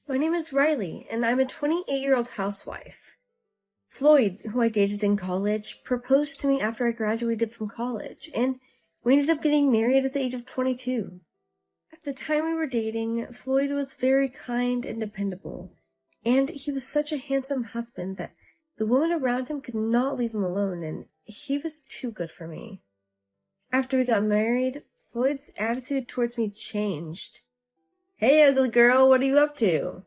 My name is Riley, and I'm a 28-year-old housewife. Floyd, who I dated in college, proposed to me after I graduated from college, and we ended up getting married at the age of 22. At the time we were dating, Floyd was very kind and dependable, and he was such a handsome husband that the women around him could not leave him alone, and he was too good for me. After we got married, Floyd's attitude towards me changed. "Hey, ugly girl, what are you up to?"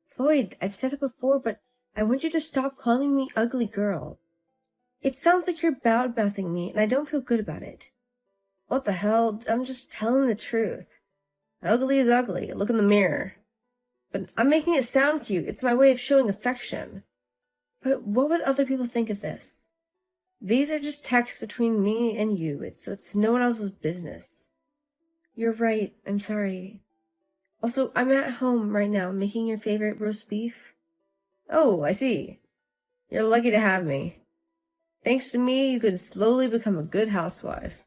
"Floyd, I've said it before, but I want you to stop calling me ugly girl. It sounds like you're bad-mouthing me, and I don't feel good about it." "What the hell? I'm just telling the truth. Ugly is ugly. Look in the mirror." "But I'm making it sound cute. It's my way of showing affection." "But what would other people think of this?" "These are just texts between me and you, so it's no one else's business." "You're right. I'm sorry. Also, I'm at home right now making your favorite roast beef." "Oh, I see. You're lucky to have me. Thanks to me, you could slowly become a good housewife."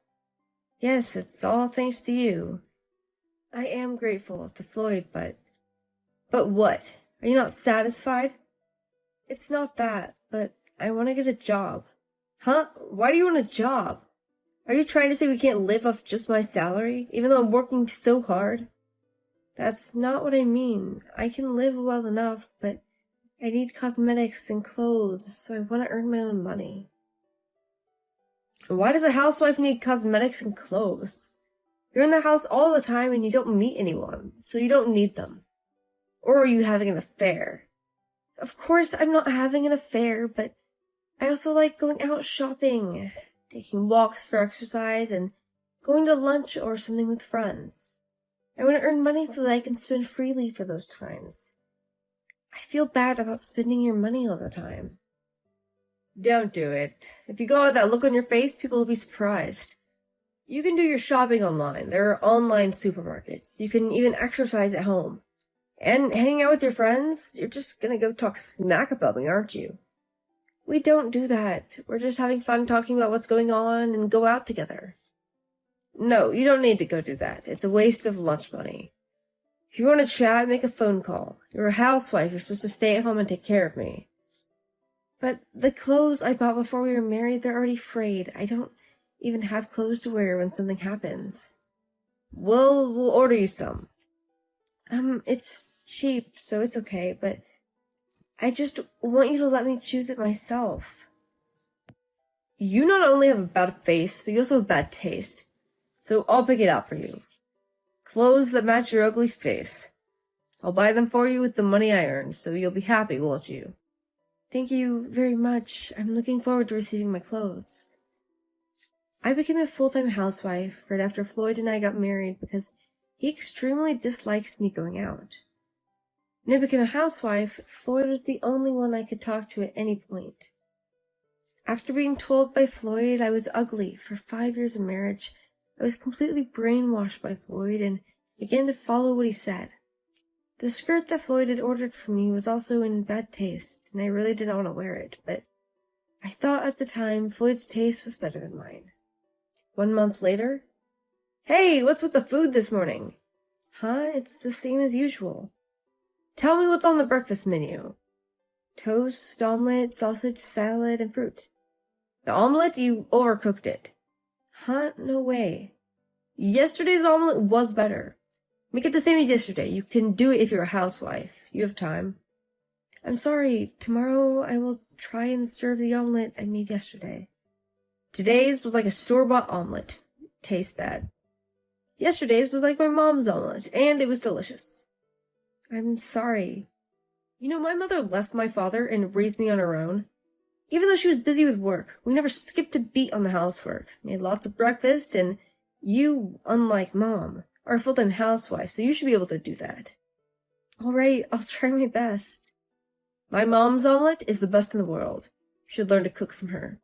"Yes, it's all thanks to you. I am grateful to Floyd, but..." "But what? Are you not satisfied?" "It's not that, but I want to get a job." "Huh? Why do you want a job? Are you trying to say we can't live off just my salary, even though I'm working so hard?" "That's not what I mean. I can live well enough, but I need cosmetics and clothes, so I want to earn my own money." "Why does a housewife need cosmetics and clothes? You're in the house all the time and you don't meet anyone, so you don't need them. Or are you having an affair?" "Of course I'm not having an affair, but I also like going out shopping, taking walks for exercise, and going to lunch or something with friends. I want to earn money so that I can spend freely for those times. I feel bad about spending your money all the time." "Don't do it. If you go out with that look on your face, people will be surprised. You can do your shopping online. There are online supermarkets. You can even exercise at home. And hang out with your friends, you're just gonna go talk smack about me, aren't you?" "We don't do that. We're just having fun talking about what's going on and go out together." "No, you don't need to go do that. It's a waste of lunch money. If you want to chat, make a phone call. You're a housewife. You're supposed to stay at home and take care of me." "But the clothes I bought before we were married, they're already frayed. I don't even have clothes to wear when something happens." "Well, we'll order you some." It's cheap, so it's okay, but I just want you to let me choose it myself." "You not only have a bad face, but you also have bad taste. So I'll pick it out for you. Clothes that match your ugly face. I'll buy them for you with the money I earned, so you'll be happy, won't you?" "Thank you very much. I'm looking forward to receiving my clothes." I became a full-time housewife right after Floyd and I got married because he extremely dislikes me going out. When I became a housewife, Floyd was the only one I could talk to at any point. After being told by Floyd I was ugly for 5 years of marriage, I was completely brainwashed by Floyd and began to follow what he said. The skirt that Floyd had ordered for me was also in bad taste, and I really didn't want to wear it, but I thought at the time Floyd's taste was better than mine. 1 month later, "Hey, what's with the food this morning?" "Huh? It's the same as usual." "Tell me what's on the breakfast menu." "Toast, omelet, sausage, salad, and fruit." "The omelet? You overcooked it." "Huh? No way." "Yesterday's omelet was better. Make it the same as yesterday. You can do it if you're a housewife. You have time." "I'm sorry. Tomorrow I will try and serve the omelet I made yesterday." "Today's was like a store-bought omelet. Tastes bad. Yesterday's was like my mom's omelet, and it was delicious." "I'm sorry." You know, my mother left my father and raised me on her own. Even though she was busy with work, we never skipped a beat on the housework. Made lots of breakfast, and you, unlike Mom, are a full-time housewife, so you should be able to do that. "All right, I'll try my best." My mom's omelet is the best in the world. You should learn to cook from her.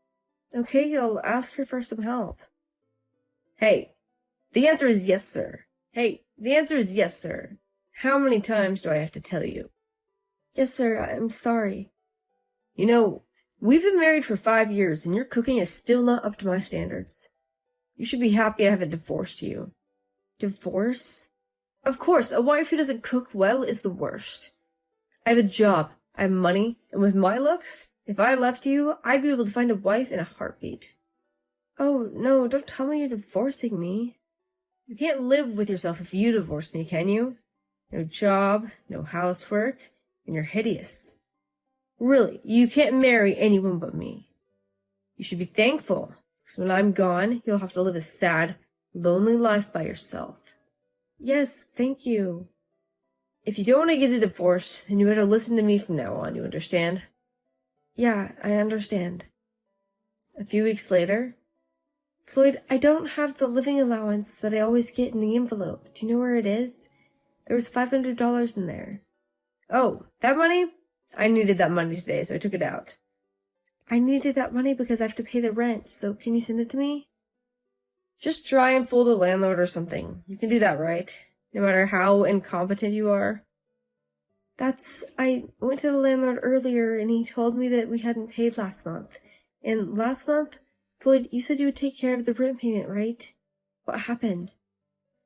Okay, I'll ask her for some help. Hey, the answer is yes, sir. Hey, the answer is yes, sir. How many times do I have to tell you? Yes, sir, I'm sorry. You know, we've been married for 5 years, and your cooking is still not up to my standards. You should be happy I haven't divorced you. Divorce? Of course, a wife who doesn't cook well is the worst. I have a job, I have money, and with my looks, if I left you, I'd be able to find a wife in a heartbeat. Oh, no, don't tell me you're divorcing me. You can't live with yourself if you divorce me, can you? No job, no housework, and you're hideous. Really, you can't marry anyone but me. You should be thankful, because when I'm gone, you'll have to live a sad, lonely life by yourself. Yes, thank you. If you don't want to get a divorce, then you better listen to me from now on, you understand? Yeah, I understand. A few weeks later, Floyd, I don't have the living allowance that I always get in the envelope. Do you know where it is? There was $500 in there. Oh, that money? I needed that money today, so I took it out. I needed that money because I have to pay the rent, so can you send it to me? Just try and fool the landlord or something. You can do that, right? No matter how incompetent you are. I went to the landlord earlier and he told me that we hadn't paid last month. And last month, Floyd, you said you would take care of the rent payment, right? What happened?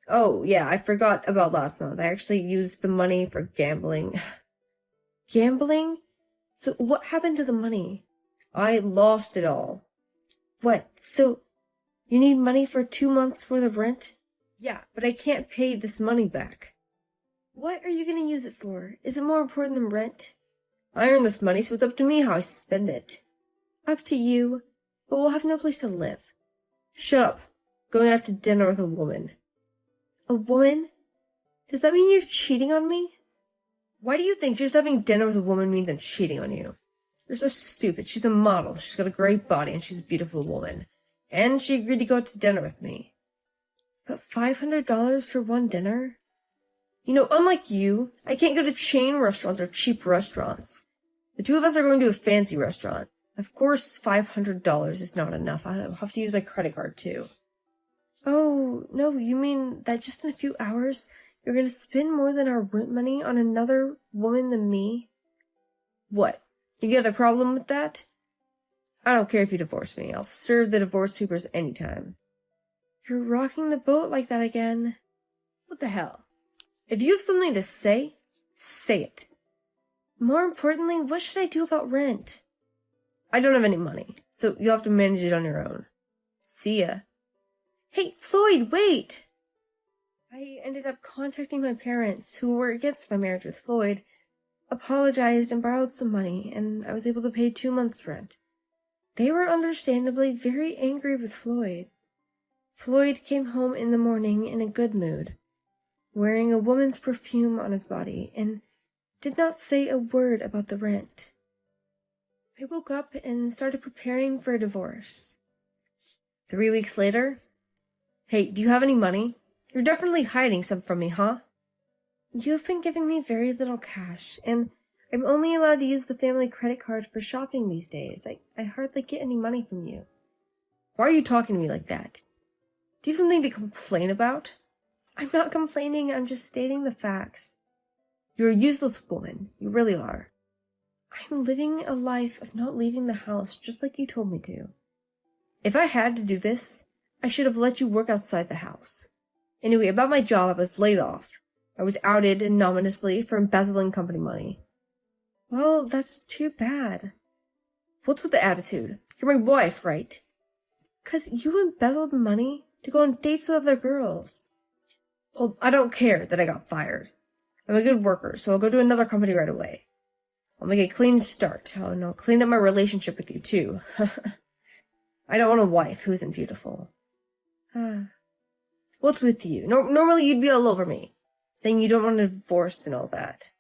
Oh, yeah, I forgot about last month. I actually used the money for gambling. Gambling? So what happened to the money? I lost it all. What? So you need money for 2 months worth of rent? Yeah, but I can't pay this money back. What are you going to use it for? Is it more important than rent? I earned this money, so it's up to me how I spend it. Up to you, but we'll have no place to live. Shut up. Going out to dinner with a woman. A woman? Does that mean you're cheating on me? Why do you think just having dinner with a woman means I'm cheating on you? You're so stupid. She's a model. She's got a great body, and she's a beautiful woman. And she agreed to go out to dinner with me. But $500 for one dinner? You know, unlike you, I can't go to chain restaurants or cheap restaurants. The two of us are going to a fancy restaurant. Of course, $500 is not enough. I'll have to use my credit card, too. Oh, no, you mean that just in a few hours, you're going to spend more than our rent money on another woman than me? What? You got a problem with that? I don't care if you divorce me. I'll serve the divorce papers anytime. You're rocking the boat like that again. What the hell? If you have something to say, say it. More importantly, what should I do about rent? I don't have any money, so you'll have to manage it on your own. See ya. Hey, Floyd, wait! I ended up contacting my parents, who were against my marriage with Floyd, apologized and borrowed some money, and I was able to pay 2 months' rent. They were understandably very angry with Floyd. Floyd came home in the morning in a good mood, wearing a woman's perfume on his body, and did not say a word about the rent. I woke up and started preparing for a divorce. 3 weeks later, hey, do you have any money? You're definitely hiding some from me, huh? You've been giving me very little cash, and I'm only allowed to use the family credit card for shopping these days. I hardly get any money from you. Why are you talking to me like that? Do you have something to complain about? I'm not complaining, I'm just stating the facts. You're a useless woman. You really are. I'm living a life of not leaving the house, just like you told me to. If I had to do this, I should have let you work outside the house. Anyway, about my job, I was laid off. I was outed anonymously for embezzling company money. Well, that's too bad. What's with the attitude? You're my wife, right? 'Cause you embezzled money to go on dates with other girls. Well, I don't care that I got fired. I'm a good worker, so I'll go to another company right away. I'll make a clean start, and I'll clean up my relationship with you, too. I don't want a wife who isn't beautiful. What's with you? Normally you'd be all over me, saying you don't want a divorce and all that.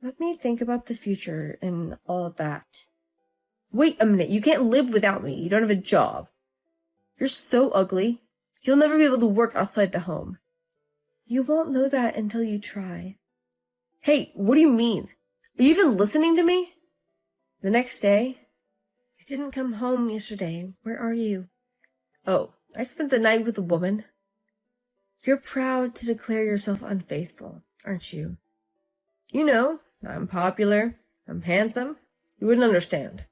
Let me think about the future and all of that. Wait a minute, you can't live without me. You don't have a job. You're so ugly. You'll never be able to work outside the home. You won't know that until you try. Hey, what do you mean? Are you even listening to me? The next day, you didn't come home yesterday. Where are you? Oh, I spent the night with a woman. You're proud to declare yourself unfaithful, aren't you? You know, I'm popular. I'm handsome. You wouldn't understand.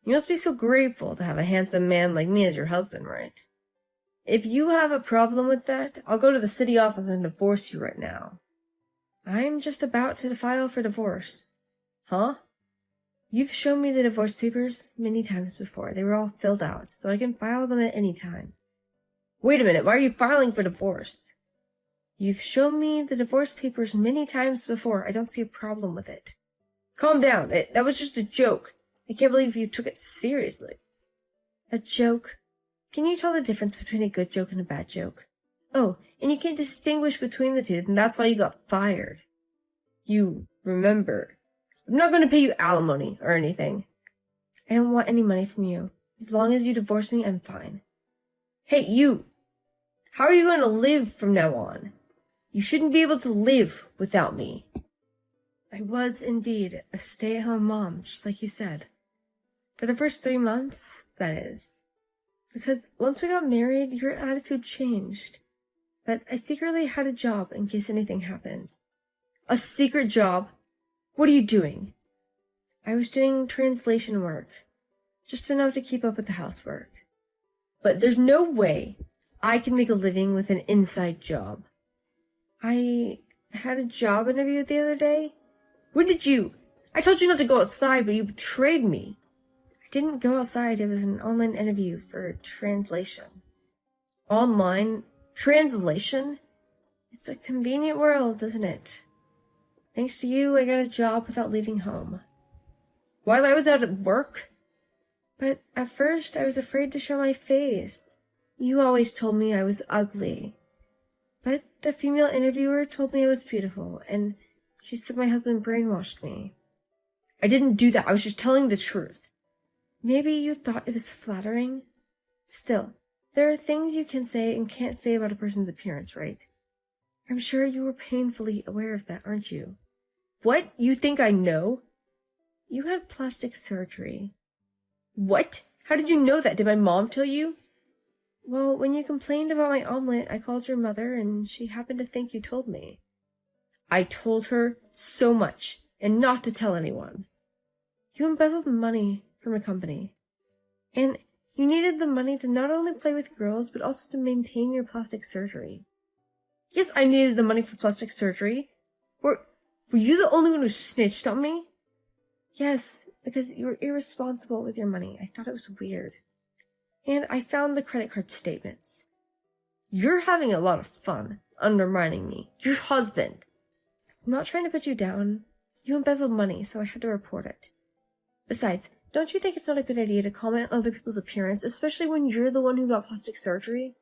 You must be so grateful to have a handsome man like me as your husband, right? If you have a problem with that, I'll go to the city office and divorce you right now. I'm just about to file for divorce. Huh? You've shown me the divorce papers many times before. They were all filled out, so I can file them at any time. Wait a minute, why are you filing for divorce? You've shown me the divorce papers many times before. I don't see a problem with it. Calm down. That was just a joke. I can't believe you took it seriously. A joke? Can you tell the difference between a good joke and a bad joke? Oh, and you can't distinguish between the two, and that's why you got fired. You remember. I'm not going to pay you alimony or anything. I don't want any money from you. As long as you divorce me, I'm fine. Hey, you! How are you going to live from now on? You shouldn't be able to live without me. I was indeed a stay-at-home mom, just like you said. For the first 3 months, that is. Because once we got married, your attitude changed. But I secretly had a job in case anything happened. A secret job? What are you doing? I was doing translation work. Just enough to keep up with the housework. But there's no way I can make a living with an inside job. I had a job interview the other day. When did you? I told you not to go outside, but you betrayed me. I didn't go outside. It was an online interview for translation. Online? Translation? It's a convenient world, isn't it? Thanks to you, I got a job without leaving home. While I was out at work? But at first, I was afraid to show my face. You always told me I was ugly. But the female interviewer told me I was beautiful, and she said my husband brainwashed me. I didn't do that. I was just telling the truth. Maybe you thought it was flattering? Still, there are things you can say and can't say about a person's appearance, right? I'm sure you were painfully aware of that, aren't you? What? You think I know? You had plastic surgery. What? How did you know that? Did my mom tell you? Well, when you complained about my omelet, I called your mother, and she happened to think you told me. I told her so much, and not to tell anyone. You embezzled money from a company. And you needed the money to not only play with girls, but also to maintain your plastic surgery. Yes, I needed the money for plastic surgery. Were you the only one who snitched on me? Yes, because you were irresponsible with your money. I thought it was weird. And I found the credit card statements. You're having a lot of fun undermining me. Your husband. I'm not trying to put you down. You embezzled money, so I had to report it. Besides, don't you think it's not a good idea to comment on other people's appearance, especially when you're the one who got plastic surgery?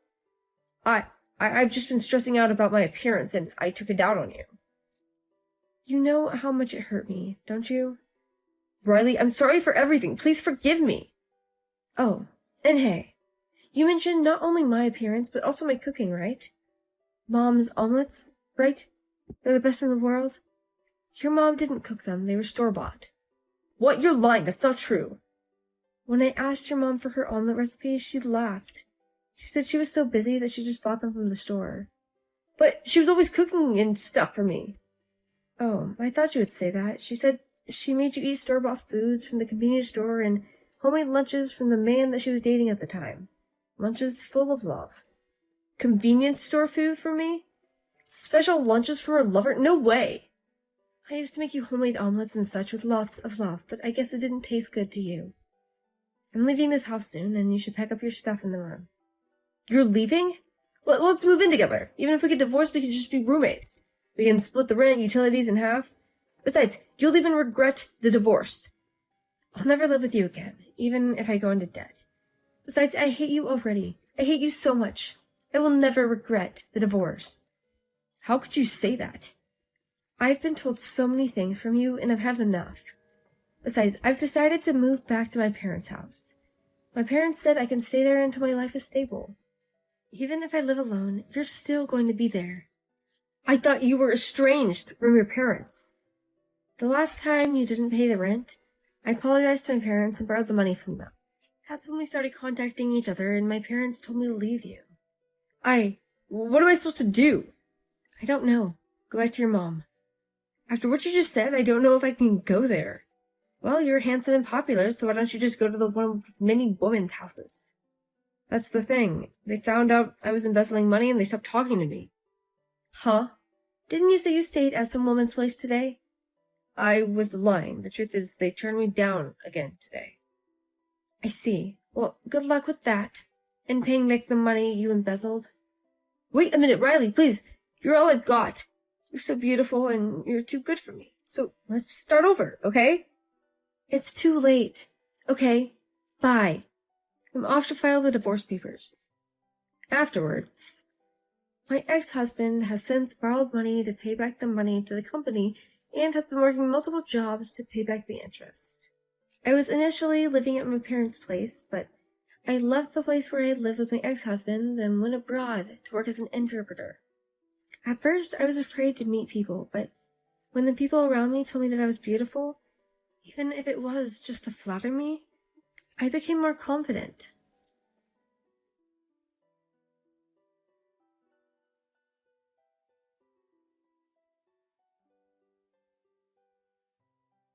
I've just been stressing out about my appearance, and I took it out on you. You know how much it hurt me, don't you? Riley, I'm sorry for everything. Please forgive me. Oh, and hey, you mentioned not only my appearance, but also my cooking, right? Mom's omelets, right? They're the best in the world. Your mom didn't cook them. They were store-bought. What? You're lying. That's not true. When I asked your mom for her omelet recipe, she laughed. She said she was so busy that she just bought them from the store. But she was always cooking and stuff for me. Oh, I thought you would say that. She said she made you eat store-bought foods from the convenience store and homemade lunches from the man that she was dating at the time. Lunches full of love. Convenience store food for me? Special lunches for her lover? No way! I used to make you homemade omelets and such with lots of love, but I guess it didn't taste good to you. I'm leaving this house soon, and you should pack up your stuff in the room. You're leaving? Let's move in together. Even if we get divorced, we can just be roommates. We can split the rent and utilities in half. Besides, you'll even regret the divorce. I'll never live with you again, even if I go into debt. Besides, I hate you already. I hate you so much. I will never regret the divorce. How could you say that? I've been told so many things from you, and I've had enough. Besides, I've decided to move back to my parents' house. My parents said I can stay there until my life is stable. Even if I live alone, you're still going to be there. I thought you were estranged from your parents. The last time you didn't pay the rent, I apologized to my parents and borrowed the money from them. That's when we started contacting each other, and my parents told me to leave you. What am I supposed to do? I don't know. Go back to your mom. After what you just said, I don't know if I can go there. Well, you're handsome and popular, so why don't you just go to the one of many women's houses? That's the thing. They found out I was embezzling money and they stopped talking to me. Huh? Didn't you say you stayed at some woman's place today? I was lying. The truth is they turned me down again today. I see. Well, good luck with that. And paying back the money you embezzled. Wait a minute, Riley, please. You're all I've got. You're so beautiful and you're too good for me. So let's start over, okay? It's too late. Okay, bye. I'm off to file the divorce papers. Afterwards, my ex-husband has since borrowed money to pay back the money to the company and has been working multiple jobs to pay back the interest. I was initially living at my parents' place, but I left the place where I had lived with my ex-husband and went abroad to work as an interpreter. At first, I was afraid to meet people, but when the people around me told me that I was beautiful, even if it was just to flatter me, I became more confident.